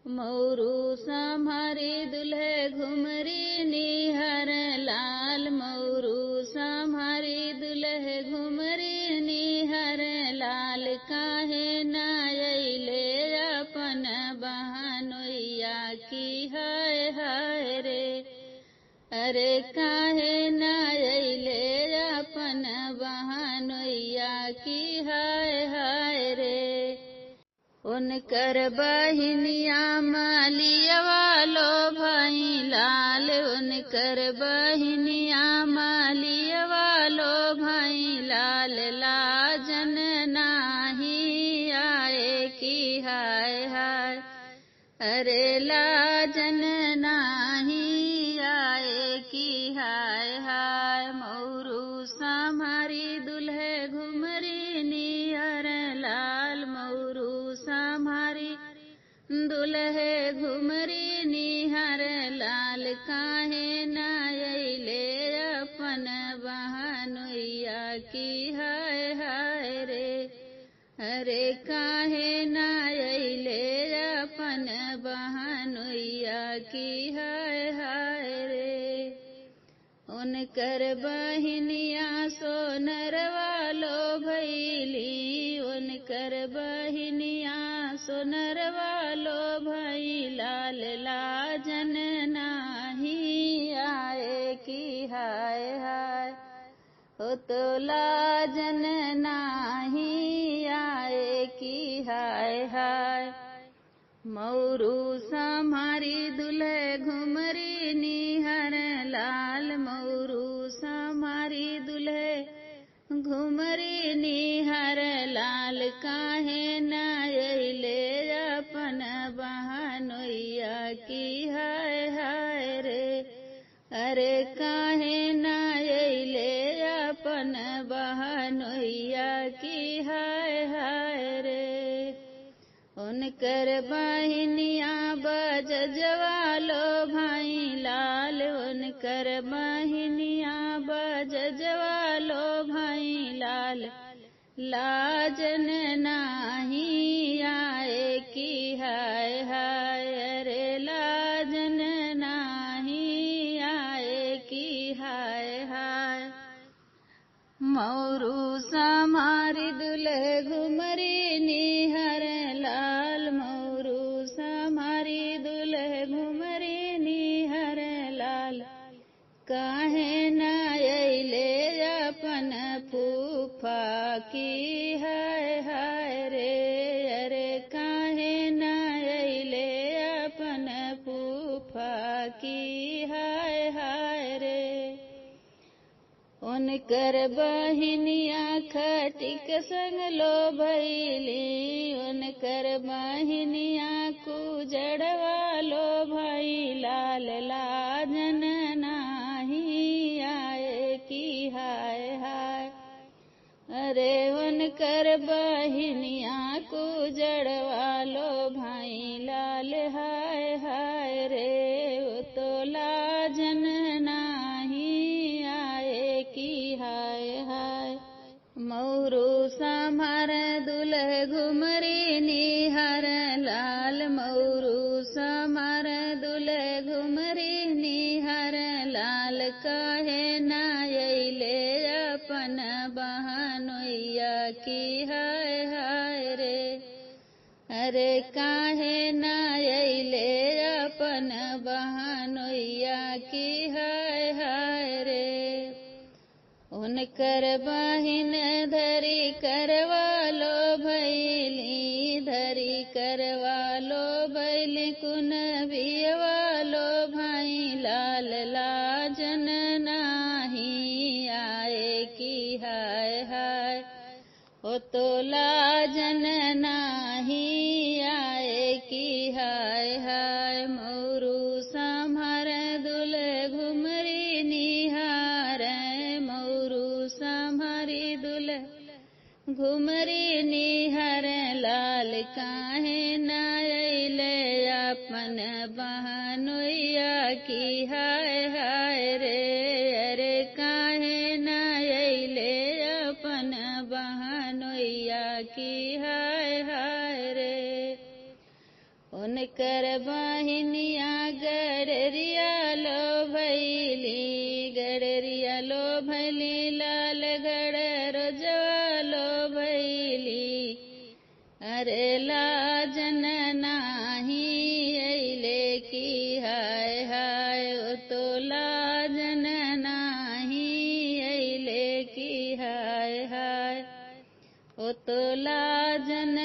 मौरू सम्हारी दुल्हे घुमरी निहर लाल। मौरू सम्हारी दुल्हे घुमरी निहर लाल। काहे न अइले अपन बहनोइया की हाय हाय रे। अरे काहे न अइले अपन बहनोइया की हाय हाय रे। उनकर बहिनिया मालियवा लो भाई लाल। उनकर बहिनिया मालियवा लो भाई लाल। लाजन नाही आए की हाय हाय। अरे लाजन नाही आए की हाय हाय। मौरू सम्हारी दुल्हे घुमरी निहर लाल। मौरू सम्हारी दुल्हे घुमरी निहर लाल। काहे न अइले अपन बहनोइया की हाय हाय रे। अरे काहे न अइले अपन बहनोइया की हाय हाय रे। उनकर बहिनिया सोनरवा लो भैली। उनकर बहिनिया सोनरवा लो भई लाल। लाजन नाही आए की हाय हाय। हो तो लाजन नाही आए की हाय हाय। मौरू सम्हारी दुल्हे घुमरी निहर लाल। मौरू सम्हारी दुल्हे घुमरी निहर लाल। काहे न अइले अपन बहनोइया की हाय हाय रे। अरे काहे न अइले अपन बहनोइया की हाय हाय रे। उनकर बहिनिया बजजवा लो भाई लाल। उनकर बहिनिया बजजवा लो भाई लाल। लाजन नाही आए की हाय हाय। अरे लाजन नाही आए की हाय हाय। मौरू सम्हारी दुल्हे घुमरी निहर लाल। मौरू सम्हारी दुल्हे घुमरी निहर लाल। काहे न अइले अपन फूफा की हाय हाय रे। अरे काहे न अइले अपन फूफा की हाय हाय रे। उनकर बहिनिया खटिक संग लो भैली। उनकर बहिनिया कुजड़वा लो भाई लाल। लाजन नाही आए की हाय हाय। अरे उनकर बहिनिया कुजड़वा लो भाई लाल हाय हाय रे। तो लाजन नाही आए की हाय हाय। मौरू सम्हार दुल्हे घुमरी निहर लाल। मौरू सम्हार दुल्हे घुमरी निहर लाल। काहे न अइले अपन बहनोइया की हाय हाय रे। अरे काहे न अइले अपन बहनोइया की हाय हाय रे। उनकर बहिन धरी करवा लो भैली। धरी करवा लो भैली कुनबियवा लो भाई लाल। लाजन नाही आए की हाय हाय। हो तो लाजन नाही आए की हाय हाय। मौरू सम्हार दुल्हे घुमरी निहार। मौरू सम्हारी दुल्हे घुमरी निहर लाल। काहे न अइले अपन बहनोइया की हाय हाय रे। अरे काहे न अइले अपन बहनोइया की हाय हाय रे। कर बहिनिया गडरिया लो भैली, गडरिया लो भैली, लाल गड रोजवा लो भैली। अरे लाजन नाही अइले की हाय हाय, ओ तो लाजन नाही अइले की हाय हाय, ओ तो लाजन